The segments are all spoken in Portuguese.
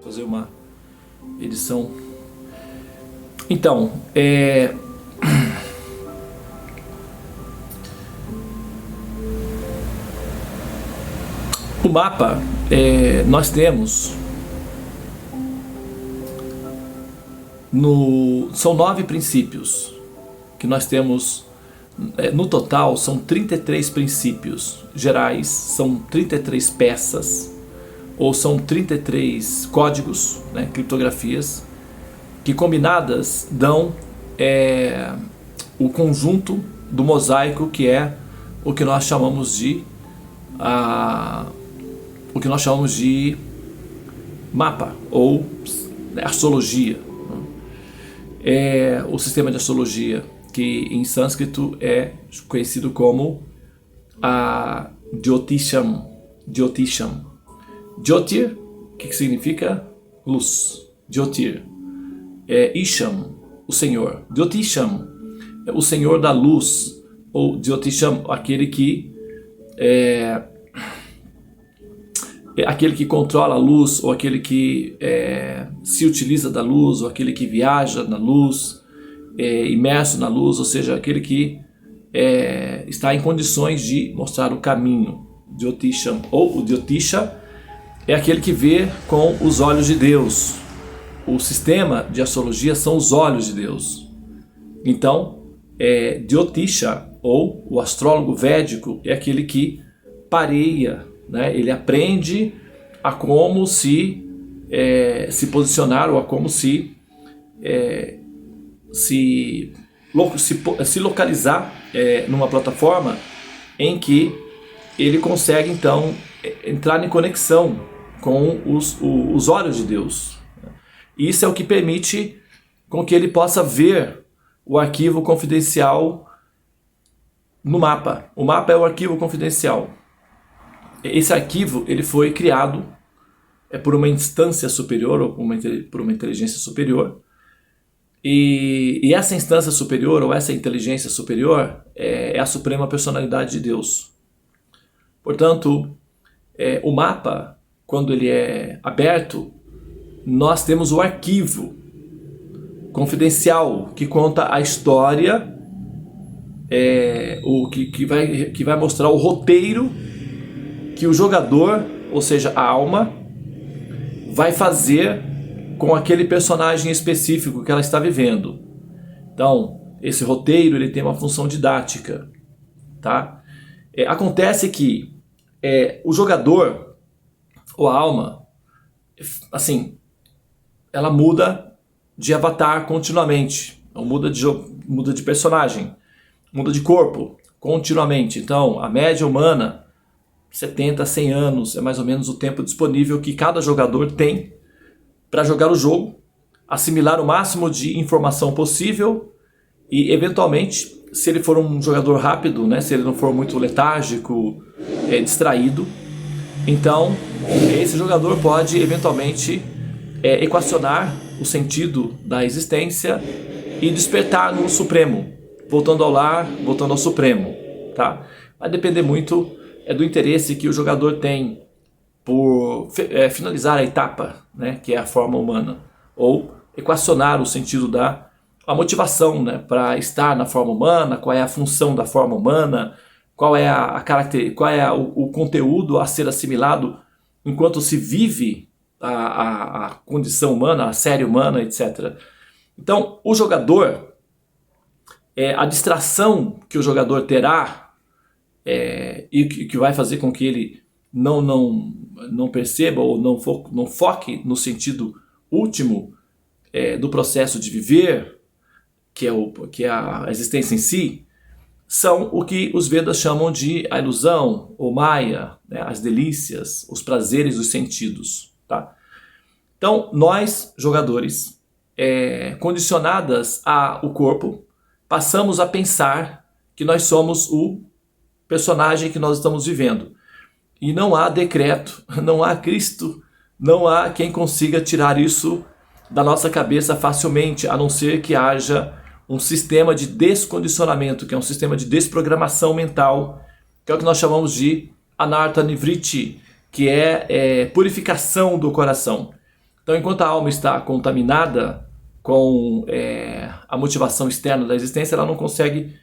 fazer uma edição. Então, o mapa, nós temos são 9 princípios que nós temos. No total são 33 princípios gerais, são 33 peças, ou são 33 códigos, né, criptografias, que combinadas dão o conjunto do mosaico, que é o que nós chamamos de mapa, ou astrologia. O sistema de astrologia, que em sânscrito é conhecido como a Jyotisham. Jyotir, que significa luz. Jyotir. Isham, o Senhor. Jyotisham, o Senhor da luz. Ou Jyotisham, aquele que controla a luz, ou aquele que se utiliza da luz, ou aquele que viaja na luz, imerso na luz, ou seja, aquele que está em condições de mostrar o caminho. Jyotisham, ou o Jyotisha, é aquele que vê com os olhos de Deus. O sistema de astrologia são os olhos de Deus. Então, Jyotisha, ou o astrólogo védico, é aquele que pareia, né? Ele aprende a como se posicionar, ou a como se localizar numa plataforma em que ele consegue então entrar em conexão com os olhos de Deus. Isso é o que permite com que ele possa ver o arquivo confidencial no mapa. O mapa é o arquivo confidencial. Esse arquivo ele foi criado por uma instância superior, ou por uma inteligência superior. E essa instância superior, ou essa inteligência superior, é a suprema personalidade de Deus. Portanto, o mapa, quando ele é aberto, nós temos o arquivo confidencial que conta a história, que vai mostrar o roteiro que o jogador, ou seja, a alma, vai fazer com aquele personagem específico que ela está vivendo. Então, esse roteiro ele tem uma função didática, tá? Acontece que o jogador, ou a alma, assim, ela muda de avatar continuamente, então, muda de personagem, muda de corpo continuamente. Então, a média humana, 70 a 100 anos, é mais ou menos o tempo disponível que cada jogador tem para jogar o jogo, assimilar o máximo de informação possível e, eventualmente, se ele for um jogador rápido, né, se ele não for muito letárgico, distraído, então esse jogador pode, eventualmente, equacionar o sentido da existência e despertar no Supremo, voltando ao lar, voltando ao Supremo, tá? Vai depender muito do interesse que o jogador tem por finalizar a etapa, né, que é a forma humana, ou equacionar o sentido a motivação, né, para estar na forma humana, qual é a função da forma humana, qual é o conteúdo a ser assimilado enquanto se vive a condição humana, a série humana, etc. Então, o jogador, a distração que o jogador terá e que vai fazer com que ele não perceba ou não foque no sentido último do processo de viver, que é a existência em si, são o que os Vedas chamam de a ilusão, ou Maya, né, as delícias, os prazeres dos sentidos. Tá? Então, nós, jogadores, condicionadas ao corpo, passamos a pensar que nós somos o personagem que nós estamos vivendo. E não há decreto, não há Cristo, não há quem consiga tirar isso da nossa cabeça facilmente, a não ser que haja um sistema de descondicionamento, que é um sistema de desprogramação mental, que é o que nós chamamos de Anartha Nivritti, que é purificação do coração. Então, enquanto a alma está contaminada com a motivação externa da existência, ela não consegue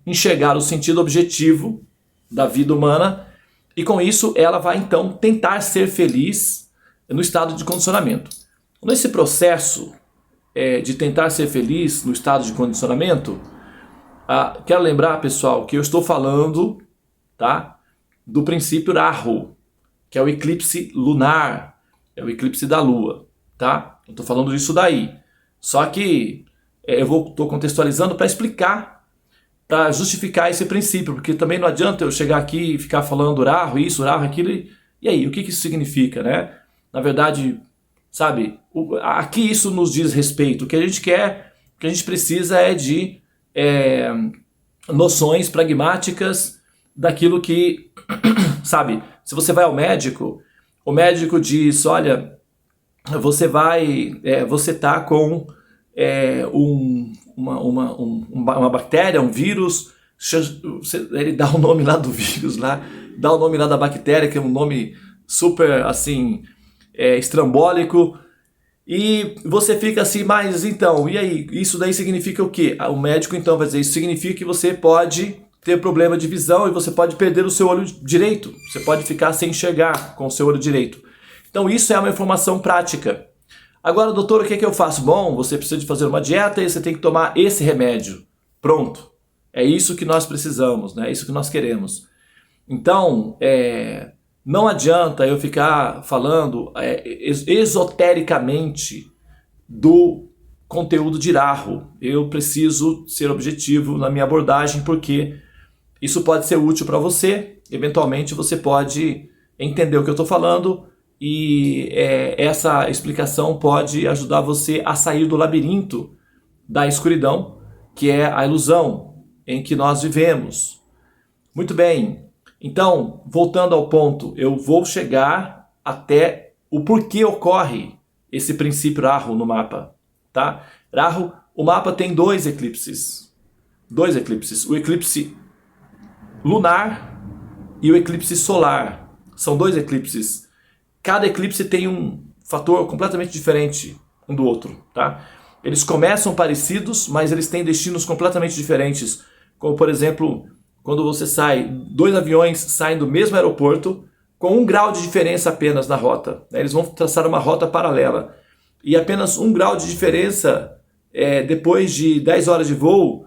enxergar o sentido objetivo da vida humana, e com isso ela vai então tentar ser feliz no estado de condicionamento. Nesse processo de tentar ser feliz no estado de condicionamento, quero lembrar, pessoal, que eu estou falando, tá, do princípio Rahu, que é o eclipse lunar, é o eclipse da lua, tá? Eu estou falando disso daí. Só que eu estou contextualizando para explicar, para justificar esse princípio, porque também não adianta eu chegar aqui e ficar falando Rahu isso, Rahu aquilo, e aí, o que isso significa, né? Na verdade, sabe, aqui isso nos diz respeito. O que a gente quer, o que a gente precisa é de noções pragmáticas daquilo que, sabe, se você vai ao médico, o médico diz, olha, você tá com uma bactéria, um vírus, ele dá o nome lá do vírus, lá, dá o nome lá da bactéria, que é um nome super, assim, estrambólico, e você fica assim, mas então, e aí, isso daí significa o quê? O médico então vai dizer, isso significa que você pode ter problema de visão e você pode perder o seu olho direito, você pode ficar sem enxergar com o seu olho direito. Então isso é uma informação prática. Agora, doutor, o que eu faço? Bom, você precisa de fazer uma dieta e você tem que tomar esse remédio. Pronto. É isso que nós precisamos, né? É isso que nós queremos. Então, não adianta eu ficar falando esotericamente do conteúdo de Rahu. Eu preciso ser objetivo na minha abordagem, porque isso pode ser útil para você. Eventualmente você pode entender o que eu estou falando, e essa explicação pode ajudar você a sair do labirinto da escuridão, que é a ilusão em que nós vivemos. Muito bem, então, voltando ao ponto, eu vou chegar até o porquê ocorre esse princípio Rahu no mapa. Tá? Rahu, o mapa tem dois eclipses, o eclipse lunar e o eclipse solar. São dois eclipses. Cada eclipse tem um fator completamente diferente um do outro, tá? Eles começam parecidos, mas eles têm destinos completamente diferentes. Como, por exemplo, quando você dois aviões saem do mesmo aeroporto, com 1 grau de diferença apenas na rota, né? Eles vão traçar uma rota paralela. E apenas 1 grau de diferença, depois de 10 horas de voo,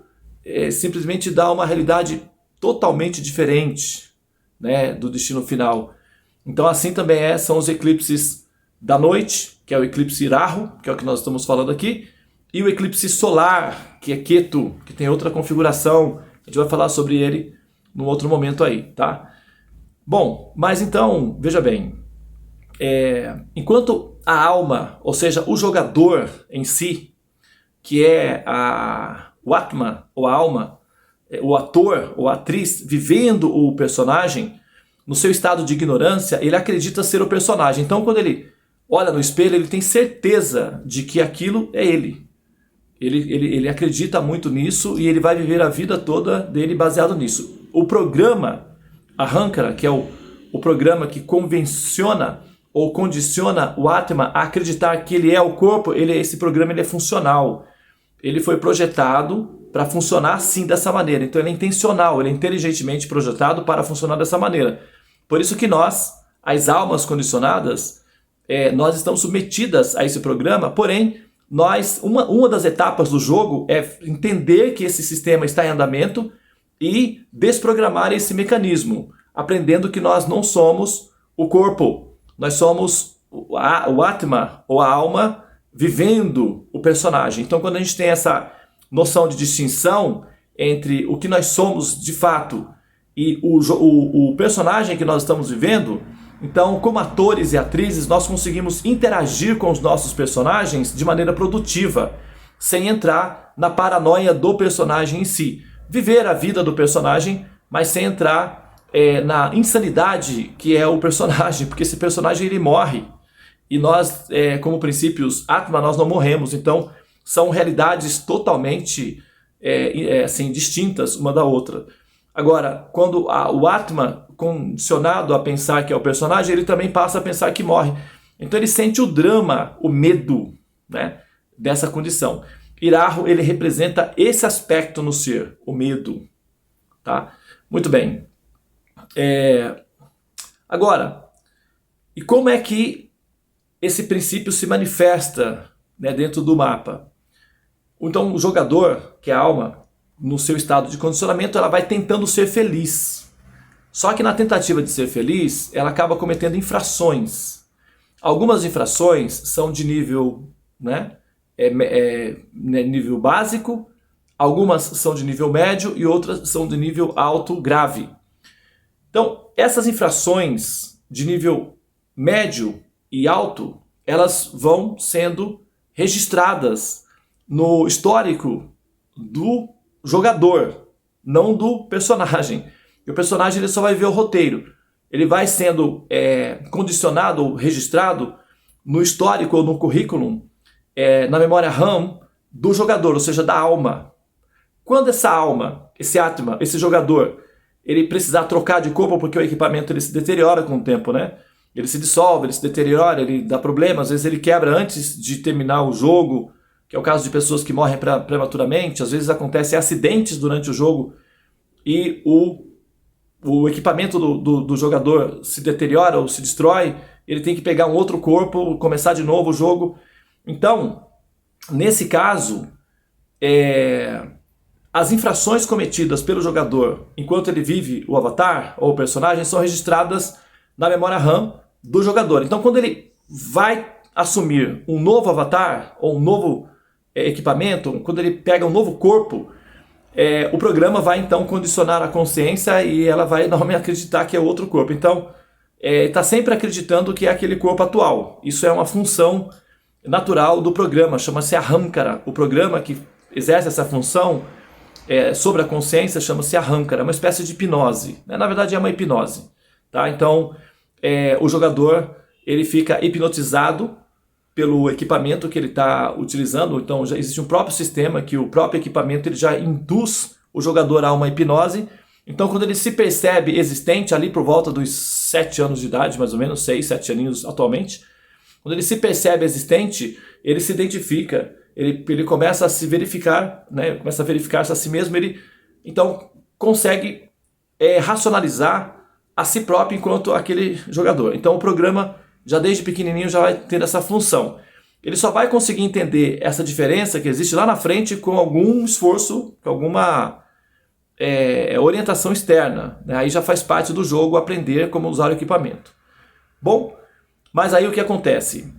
simplesmente dá uma realidade totalmente diferente, né, do destino final. Então assim também são os eclipses da noite, que é o eclipse Rahu, que é o que nós estamos falando aqui, e o eclipse solar, que é Ketu, que tem outra configuração. A gente vai falar sobre ele num outro momento aí, tá? Bom, mas então, veja bem, enquanto a alma, ou seja, o jogador em si, que é o Atma, ou a alma, o ator ou a atriz vivendo o personagem, no seu estado de ignorância, ele acredita ser o personagem. Então, quando ele olha no espelho, ele tem certeza de que aquilo é ele. Ele acredita muito nisso e ele vai viver a vida toda dele baseado nisso. O programa Ahankara, que é o programa que convenciona ou condiciona o Atma a acreditar que ele é o corpo, esse programa é funcional. Ele foi projetado para funcionar assim, dessa maneira. Então ele é intencional, ele é inteligentemente projetado para funcionar dessa maneira. Por isso que nós, as almas condicionadas, nós estamos submetidas a esse programa, porém, uma das etapas do jogo é entender que esse sistema está em andamento e desprogramar esse mecanismo, aprendendo que nós não somos o corpo, nós somos o Atma, ou a alma, vivendo o personagem. Então quando a gente tem essa noção de distinção entre o que nós somos de fato e o personagem que nós estamos vivendo, então, como atores e atrizes, nós conseguimos interagir com os nossos personagens de maneira produtiva, sem entrar na paranoia do personagem em si. Viver a vida do personagem, mas sem entrar na insanidade que é o personagem, porque esse personagem ele morre. E nós, como princípios Atma, nós não morremos. Então, são realidades totalmente assim, distintas uma da outra. Agora, quando o Atma, condicionado a pensar que é o personagem, ele também passa a pensar que morre. Então ele sente o drama, o medo, né, dessa condição. Irahu, ele representa esse aspecto no ser, o medo. Tá? Muito bem. Agora, e como é que esse princípio se manifesta, né, dentro do mapa? Então o jogador, que é a alma, no seu estado de condicionamento, ela vai tentando ser feliz. Só que na tentativa de ser feliz, ela acaba cometendo infrações. Algumas infrações são de nível, né, nível básico, algumas são de nível médio e outras são de nível alto grave. Então, essas infrações de nível médio e alto, elas vão sendo registradas no histórico do jogador, não do personagem. E o personagem ele só vai ver o roteiro. Ele vai sendo condicionado ou registrado no histórico ou no currículo, na memória RAM do jogador, ou seja, da alma. Quando essa alma, esse Atma, esse jogador, ele precisar trocar de corpo porque o equipamento ele se deteriora com o tempo, né? Ele se dissolve, ele se deteriora, ele dá problema, às vezes ele quebra antes de terminar o jogo, que é o caso de pessoas que morrem prematuramente, às vezes acontecem acidentes durante o jogo e o equipamento do jogador se deteriora ou se destrói, ele tem que pegar um outro corpo, começar de novo o jogo. Então, nesse caso, as infrações cometidas pelo jogador enquanto ele vive o avatar ou o personagem são registradas na memória RAM do jogador. Então, quando ele vai assumir um novo avatar ou um novo equipamento, quando ele pega um novo corpo, o programa vai então condicionar a consciência e ela vai normalmente acreditar que é outro corpo. Então, está sempre acreditando que é aquele corpo atual. Isso é uma função natural do programa, chama-se Ahamkara. O programa que exerce essa função sobre a consciência chama-se Ahamkara, uma espécie de hipnose. Na verdade é uma hipnose. Tá? Então, o jogador ele fica hipnotizado pelo equipamento que ele está utilizando. Então já existe um próprio sistema que o próprio equipamento ele já induz o jogador a uma hipnose. Então quando ele se percebe existente ali por volta dos 7 anos de idade, mais ou menos, 6, 7 aninhos atualmente, quando ele se percebe existente, ele se identifica, ele começa a se verificar, né? Começa a verificar-se a si mesmo, ele então consegue racionalizar a si próprio enquanto aquele jogador. Então o programa já desde pequenininho já vai ter essa função. Ele só vai conseguir entender essa diferença que existe lá na frente com algum esforço, com alguma orientação externa. Né? Aí já faz parte do jogo aprender como usar o equipamento. Bom, mas aí o que acontece?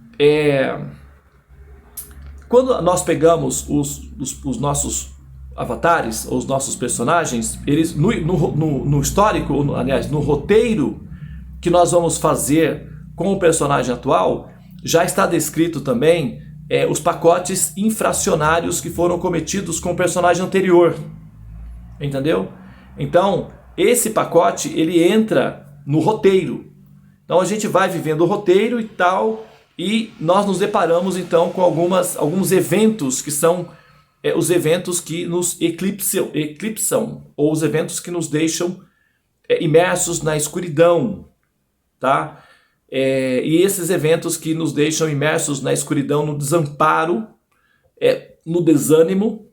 Quando nós pegamos os nossos avatares, ou os nossos personagens, eles no histórico, aliás, no roteiro que nós vamos fazer com o personagem atual, já está descrito também os pacotes infracionários que foram cometidos com o personagem anterior. Entendeu? Então, esse pacote, ele entra no roteiro. Então a gente vai vivendo o roteiro e tal, e nós nos deparamos então com alguns eventos que são os eventos que nos eclipsam, ou os eventos que nos deixam imersos na escuridão, tá? E esses eventos que nos deixam imersos na escuridão, no desamparo, no desânimo,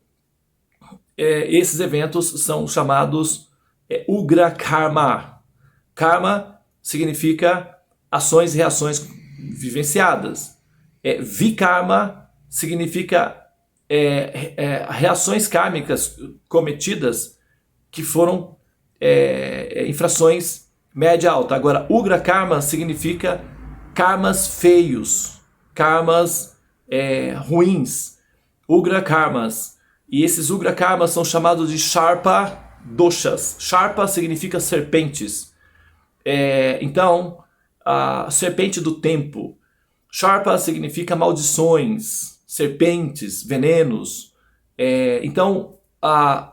esses eventos são chamados Ugra Karma. Karma significa ações e reações vivenciadas. Vikarma significa reações kármicas cometidas que foram infrações média-alta. Agora, Ugra Karma significa karmas feios, karmas ruins, Ugra Karmas. E esses Ugra Karmas são chamados de Sharpa Doshas. Sharpa significa serpentes. Então, a serpente do tempo. Sharpa significa maldições, serpentes, venenos. Então,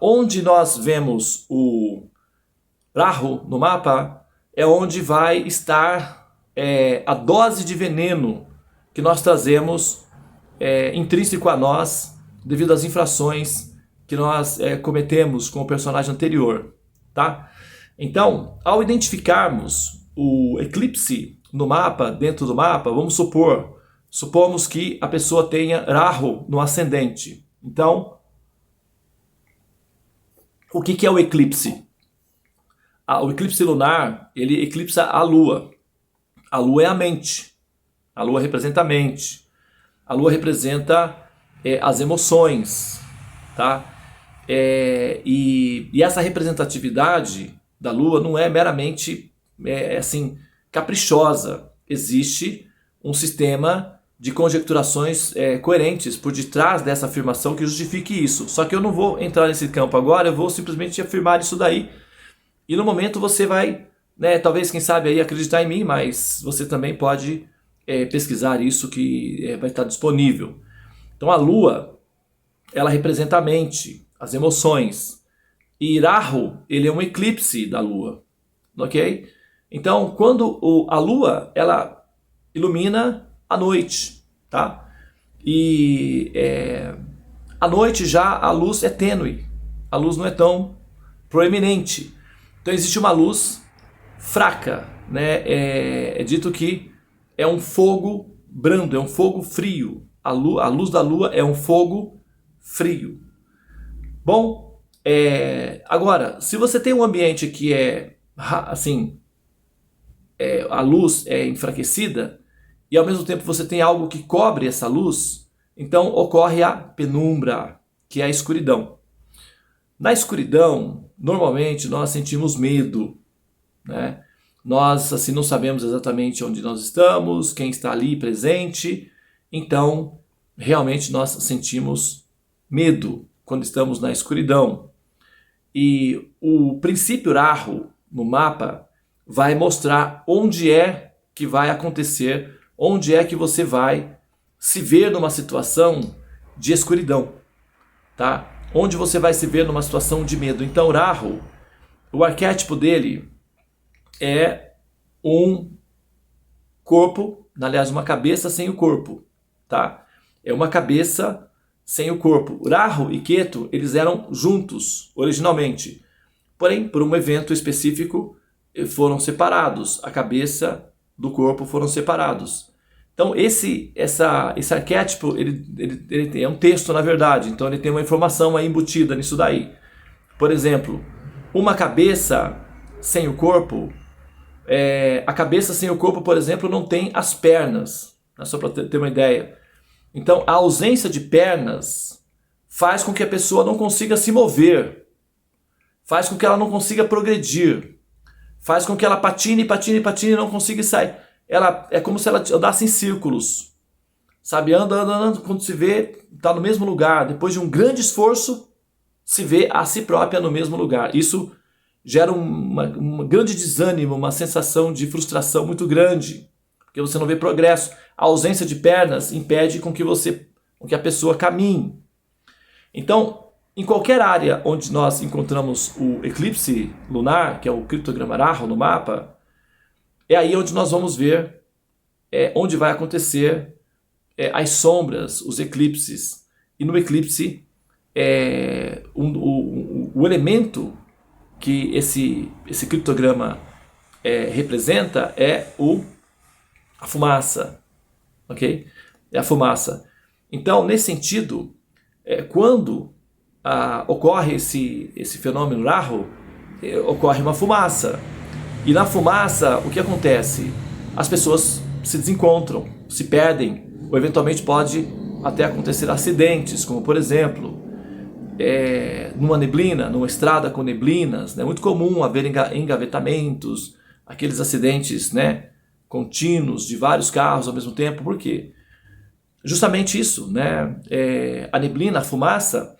onde nós vemos o Rahu no mapa, é onde vai estar a dose de veneno que nós trazemos intrínseco a nós, devido às infrações que nós cometemos com o personagem anterior, tá? Então, ao identificarmos o eclipse no mapa, dentro do mapa, supomos que a pessoa tenha Rahu no ascendente. Então, o que é o eclipse? O eclipse lunar, ele eclipsa a Lua. A Lua é a mente. A Lua representa a mente. A Lua representa as emoções, tá? E essa representatividade da Lua não é meramente assim, caprichosa. Existe um sistema de conjecturações coerentes por detrás dessa afirmação que justifique isso. Só que eu não vou entrar nesse campo agora, eu vou simplesmente afirmar isso daí. E no momento você vai, talvez, quem sabe, aí acreditar em mim, mas você também pode pesquisar isso que vai estar disponível. Então a Lua, ela representa a mente, as emoções. E Rahu, ele é um eclipse da Lua, ok? Então quando a Lua, ela ilumina a noite, tá? E à noite já a luz é tênue, a luz não é tão proeminente. Então existe uma luz fraca, né? É dito que é um fogo brando, é um fogo frio. A luz da Lua é um fogo frio. Bom, agora, se você tem um ambiente que assim, a luz é enfraquecida e ao mesmo tempo você tem algo que cobre essa luz, então ocorre a penumbra, que é a escuridão. Na escuridão, normalmente nós sentimos medo, né? Nós assim não sabemos exatamente onde nós estamos, quem está ali presente, então realmente nós sentimos medo quando estamos na escuridão. E o princípio Rahu no mapa vai mostrar onde é que vai acontecer, onde é que você vai se ver numa situação de escuridão, tá? Onde você vai se ver numa situação de medo. Então Rahu, o arquétipo dele é um corpo, aliás, uma cabeça sem o corpo, tá? É uma cabeça sem o corpo. Rahu e Ketu, eles eram juntos originalmente, porém, por um evento específico, foram separados. A cabeça do corpo foram separados. Então esse arquétipo, ele é um texto na verdade, então ele tem uma informação aí embutida nisso daí. Por exemplo, uma cabeça sem o corpo, a cabeça sem o corpo, por exemplo, não tem as pernas, só para ter uma ideia. Então a ausência de pernas faz com que a pessoa não consiga se mover, faz com que ela não consiga progredir, faz com que ela patine e não consiga sair. Ela é como se ela andasse em círculos, sabe? Anda, quando se vê, está no mesmo lugar. Depois de um grande esforço, se vê a si própria no mesmo lugar. Isso gera um grande desânimo, uma sensação de frustração muito grande, porque você não vê progresso. A ausência de pernas impede com que a pessoa caminhe. Então, em qualquer área onde nós encontramos o eclipse lunar, que é o criptograma Rahu no mapa, é aí onde nós vamos ver onde vai acontecer as sombras, os eclipses. E no eclipse, o elemento que esse criptograma representa é a fumaça, ok? É a fumaça. Então, nesse sentido, quando ocorre esse fenômeno Rahu, ocorre uma fumaça. E na fumaça, o que acontece? As pessoas se desencontram, se perdem, ou eventualmente pode até acontecer acidentes, como por exemplo, numa neblina, numa estrada com neblinas, é muito comum haver engavetamentos, aqueles acidentes, né, contínuos de vários carros ao mesmo tempo. Por quê? Justamente isso, né? A neblina, a fumaça,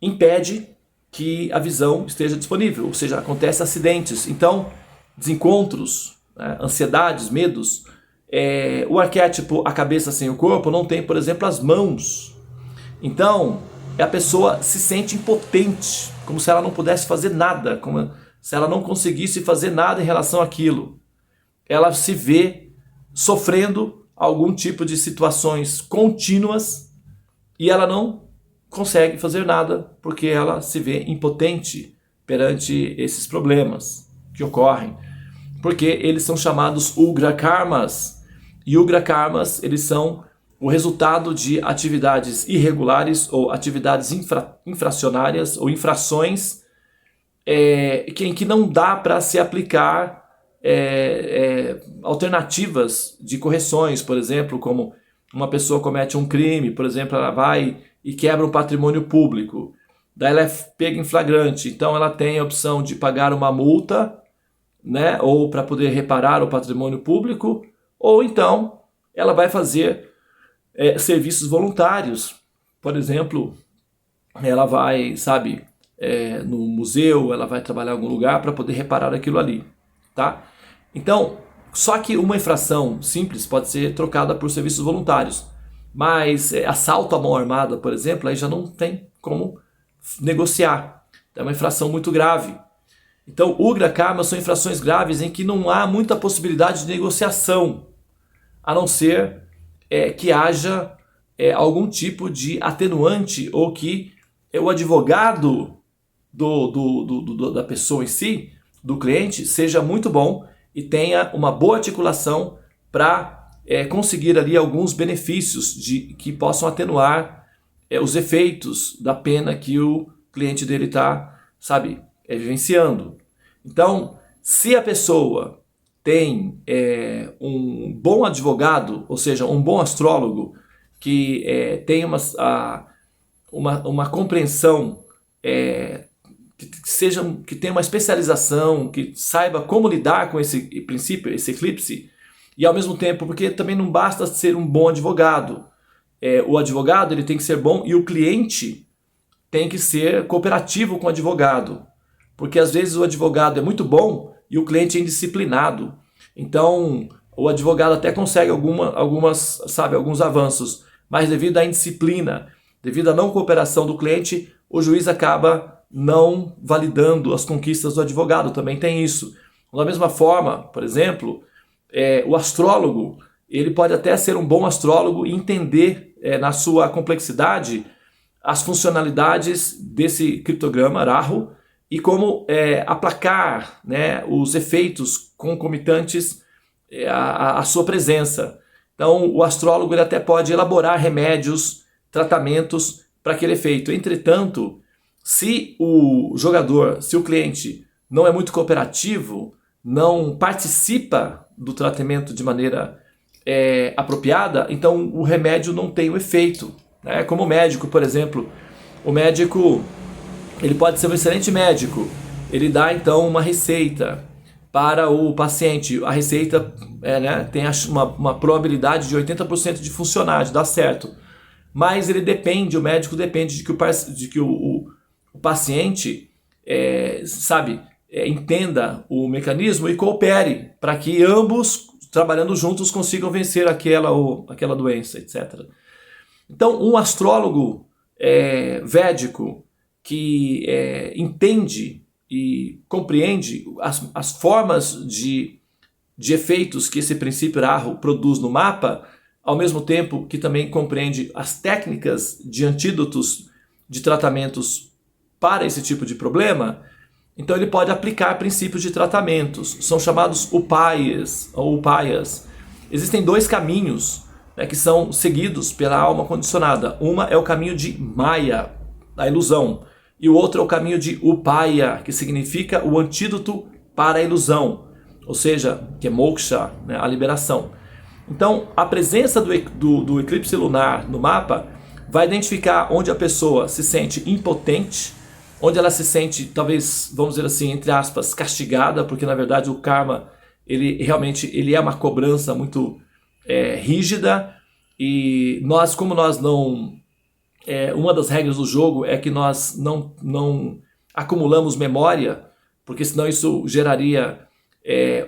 impede que a visão esteja disponível, ou seja, acontecem acidentes. Então, desencontros, ansiedades, medos. O arquétipo, a cabeça sem o corpo, não tem, por exemplo, as mãos. Então, a pessoa se sente impotente, como se ela não pudesse fazer nada, como se ela não conseguisse fazer nada em relação àquilo. Ela se vê sofrendo algum tipo de situações contínuas e ela não consegue fazer nada porque ela se vê impotente perante esses problemas que ocorrem. porque eles são chamados Ugra Karmas. E Ugra Karmas, eles são o resultado de atividades irregulares ou atividades infracionárias ou infrações em que não dá para se aplicar alternativas de correções, por exemplo, como uma pessoa comete um crime, por exemplo, ela vai e quebra um patrimônio público, daí ela é pega em flagrante, então ela tem a opção de pagar uma multa, né, ou para poder reparar o patrimônio público, ou então ela vai fazer serviços voluntários, por exemplo, ela vai, sabe, no museu, ela vai trabalhar em algum lugar para poder reparar aquilo ali, tá? Então, só que uma infração simples pode ser trocada por serviços voluntários, mas assalto à mão armada, por exemplo, aí já não tem como negociar, é uma infração muito grave. Então, Ugra Karma são infrações graves em que não há muita possibilidade de negociação, a não ser que haja algum tipo de atenuante ou que o advogado da pessoa em si, do cliente, seja muito bom e tenha uma boa articulação para conseguir ali alguns benefícios que possam atenuar os efeitos da pena que o cliente dele está, sabe, vivenciando. Então, se a pessoa tem um bom advogado, ou seja, um bom astrólogo, que tem uma compreensão, que tenha uma especialização, que saiba como lidar com esse princípio, esse eclipse, e ao mesmo tempo, porque também não basta ser um bom advogado. O advogado ele tem que ser bom e o cliente tem que ser cooperativo com o advogado, porque às vezes o advogado é muito bom e o cliente é indisciplinado. Então, o advogado até consegue alguns avanços, mas devido à indisciplina, devido à não cooperação do cliente, o juiz acaba não validando as conquistas do advogado, também tem isso. Da mesma forma, por exemplo, o astrólogo, ele pode até ser um bom astrólogo e entender na sua complexidade as funcionalidades desse criptograma Rahu e como aplacar, né, os efeitos concomitantes à sua presença. Então, o astrólogo ele até pode elaborar remédios, tratamentos para aquele efeito. Entretanto, se o jogador, se o cliente não é muito cooperativo, não participa do tratamento de maneira apropriada, então o remédio não tem o efeito. Né? Como o médico, por exemplo, o médico ele pode ser um excelente médico, ele dá então uma receita para o paciente, a receita tem uma probabilidade de 80% de funcionar, de dar certo, mas o médico depende de que o paciente entenda o mecanismo e coopere para que ambos, trabalhando juntos, consigam vencer aquela doença, etc. Então, um astrólogo védico que entende e compreende as formas de efeitos que esse princípio Rahu produz no mapa, ao mesmo tempo que também compreende as técnicas de antídotos de tratamentos para esse tipo de problema, então ele pode aplicar princípios de tratamentos, são chamados upayas ou upayas. Existem dois caminhos que são seguidos pela alma condicionada. Uma é o caminho de Maya, a ilusão, e o outro é o caminho de Upaya, que significa o antídoto para a ilusão, ou seja, que é Moksha, né, a liberação. Então, a presença do eclipse lunar no mapa vai identificar onde a pessoa se sente impotente, onde ela se sente, talvez, vamos dizer assim, entre aspas, castigada, porque na verdade o karma, ele é uma cobrança muito rígida, e como nós não... uma das regras do jogo é que nós não acumulamos memória, porque senão isso geraria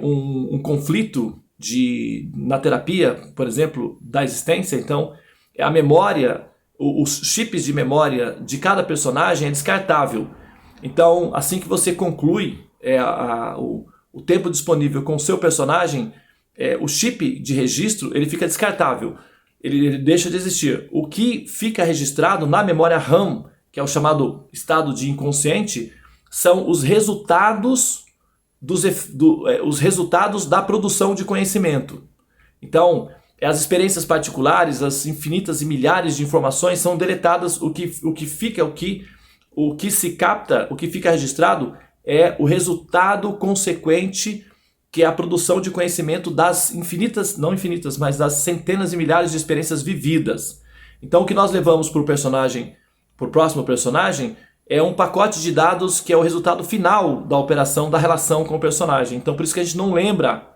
um conflito na terapia, por exemplo, da existência. Então, a memória, os chips de memória de cada personagem é descartável. Então, assim que você conclui o tempo disponível com o seu personagem, o chip de registro ele fica descartável, ele deixa de existir. O que fica registrado na memória RAM, que é o chamado estado de inconsciente, são os resultados os resultados da produção de conhecimento. Então, as experiências particulares, as infinitas e milhares de informações são deletadas, o que se capta, o que fica registrado é o resultado consequente, que é a produção de conhecimento das infinitas, não infinitas, mas das centenas e milhares de experiências vividas. Então o que nós levamos para o próximo personagem, é um pacote de dados que é o resultado final da operação, da relação com o personagem. Então por isso que a gente não lembra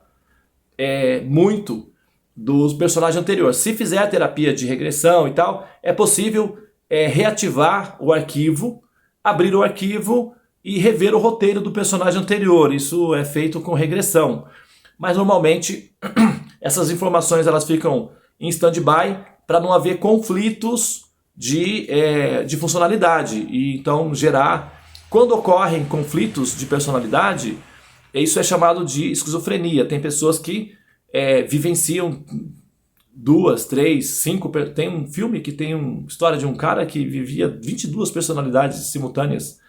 muito do personagem anterior. Se fizer a terapia de regressão e tal, é possível reativar o arquivo, abrir o arquivo e rever o roteiro do personagem anterior. Isso é feito com regressão. Mas normalmente essas informações elas ficam em stand-by para não haver conflitos de funcionalidade. E então quando ocorrem conflitos de personalidade, isso é chamado de esquizofrenia. Tem pessoas que vivenciam 2, 3, 5... Tem um filme que tem uma história de um cara que vivia 22 personalidades simultâneas.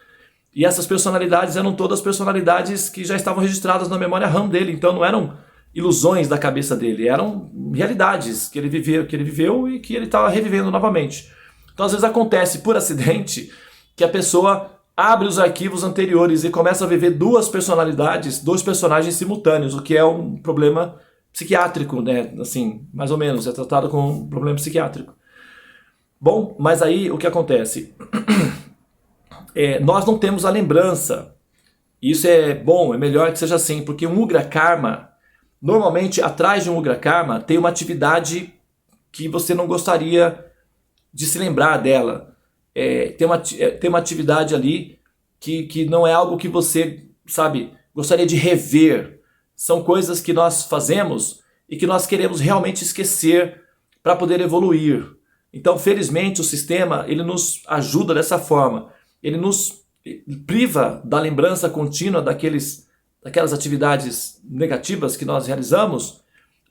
E essas personalidades eram todas personalidades que já estavam registradas na memória RAM dele. Então não eram ilusões da cabeça dele, eram realidades que ele viveu e que ele estava revivendo novamente. Então às vezes acontece por acidente que a pessoa abre os arquivos anteriores e começa a viver 2 personalidades, 2 personagens simultâneos, o que é um problema psiquiátrico, né? Assim, mais ou menos, é tratado como um problema psiquiátrico. Bom, mas aí o que acontece? Nós não temos a lembrança. Isso é bom, é melhor que seja assim, porque um Ugra Karma, normalmente atrás de um Ugra Karma tem uma atividade que você não gostaria de se lembrar dela. Tem uma atividade ali que não é algo que você, gostaria de rever. São coisas que nós fazemos e que nós queremos realmente esquecer para poder evoluir. Então, felizmente, o sistema ele nos ajuda dessa forma. Ele nos priva da lembrança contínua daquelas atividades negativas que nós realizamos,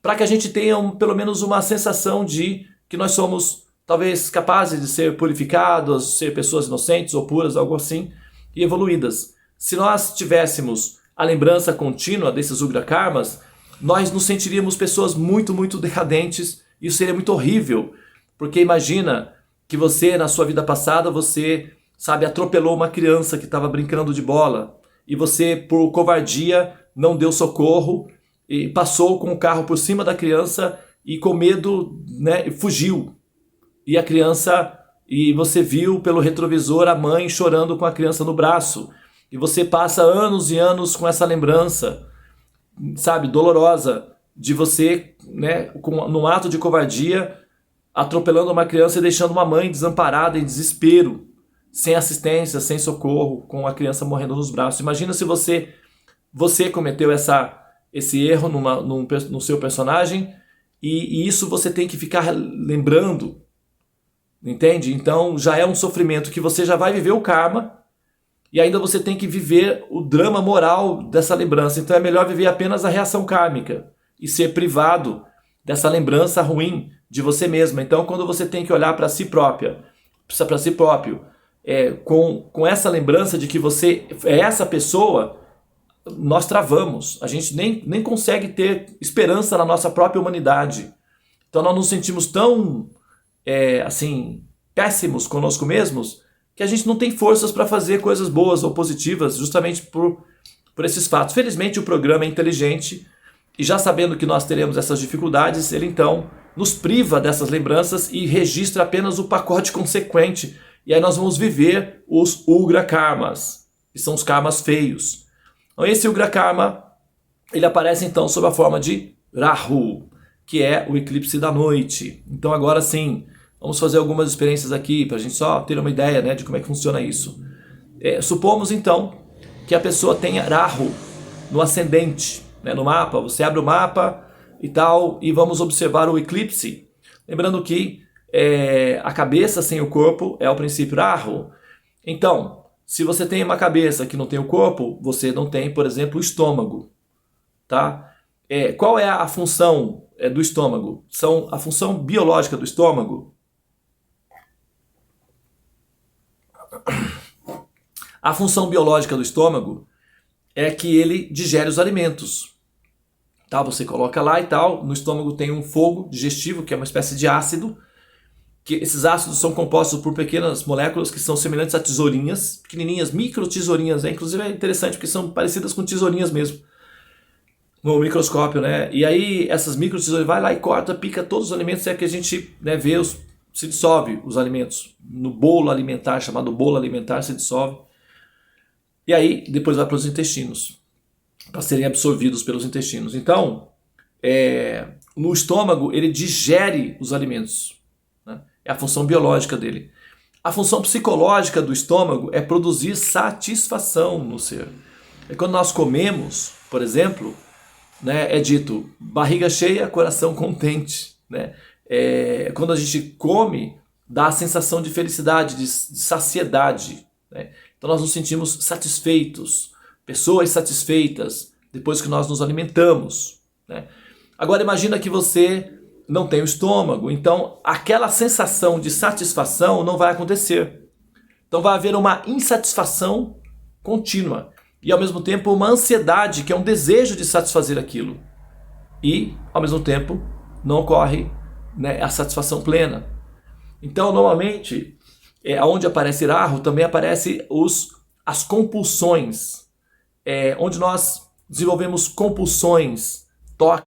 para que a gente tenha pelo menos uma sensação de que nós somos talvez capazes de ser purificados, ser pessoas inocentes ou puras, algo assim, e evoluídas. Se nós tivéssemos a lembrança contínua desses Ugra Karmas, nós nos sentiríamos pessoas muito, muito decadentes. Isso seria muito horrível, porque imagina que você, na sua vida passada, você, atropelou uma criança que estava brincando de bola, e você, por covardia, não deu socorro, e passou com o carro por cima da criança, e com medo, fugiu. E você viu pelo retrovisor a mãe chorando com a criança no braço. E você passa anos e anos com essa lembrança, dolorosa, de você, num ato de covardia, atropelando uma criança e deixando uma mãe desamparada, em desespero, sem assistência, sem socorro, com a criança morrendo nos braços. Imagina se você cometeu esse erro no seu personagem, e isso você tem que ficar lembrando, entende? Então já é um sofrimento que você já vai viver o karma, e ainda você tem que viver o drama moral dessa lembrança. Então é melhor viver apenas a reação kármica e ser privado dessa lembrança ruim de você mesma. Então quando você tem que olhar para si próprio, com essa lembrança de que você é essa pessoa, nós travamos. A gente nem consegue ter esperança na nossa própria humanidade. Então nós nos sentimos tão péssimos conosco mesmos, que a gente não tem forças para fazer coisas boas ou positivas, justamente por esses fatos. Felizmente o programa é inteligente, e já sabendo que nós teremos essas dificuldades, ele então nos priva dessas lembranças e registra apenas o pacote consequente. E aí nós vamos viver os Ugra Karmas, que são os karmas feios. Então esse Ugra Karma, ele aparece então sob a forma de Rahu, que é o eclipse da noite. Então agora sim, vamos fazer algumas experiências aqui, para a gente só ter uma ideia, de como é que funciona isso. Supomos então que a pessoa tenha Rahu no ascendente, no mapa. Você abre o mapa e tal, e vamos observar o eclipse. Lembrando que a cabeça sem o corpo é o princípio Rahu. Então, se você tem uma cabeça que não tem o corpo, você não tem, por exemplo, o estômago. Tá? Qual é a função do estômago? A função biológica do estômago. A função biológica do estômago é que ele digere os alimentos. Tá? Você coloca lá e tal, no estômago tem um fogo digestivo, que é uma espécie de ácido, que esses ácidos são compostos por pequenas moléculas que são semelhantes a tesourinhas, pequenininhas, micro tesourinhas, inclusive é interessante porque são parecidas com tesourinhas mesmo, no microscópio, né? E aí essas micro tesourinhas vai lá e corta, pica todos os alimentos, é que a gente, né, vê, se dissolve os alimentos no bolo alimentar, chamado bolo alimentar, se dissolve, e aí depois vai para os intestinos, para serem absorvidos pelos intestinos. Então, no estômago ele digere os alimentos, né? É a função biológica dele. A função psicológica do estômago é produzir satisfação no ser. É quando nós comemos, por exemplo, né, é dito barriga cheia, coração contente, né? Quando a gente come, dá a sensação de felicidade, de saciedade, né? Então nós nos sentimos satisfeitos, pessoas satisfeitas depois que nós nos alimentamos, né? Agora imagina que você não tem o estômago, então aquela sensação de satisfação não vai acontecer. Então vai haver uma insatisfação contínua e ao mesmo tempo uma ansiedade, que é um desejo de satisfazer aquilo. E ao mesmo tempo não ocorre, né, a satisfação plena. Então normalmente, onde aparece erro, também aparece as compulsões, onde nós desenvolvemos compulsões, toque.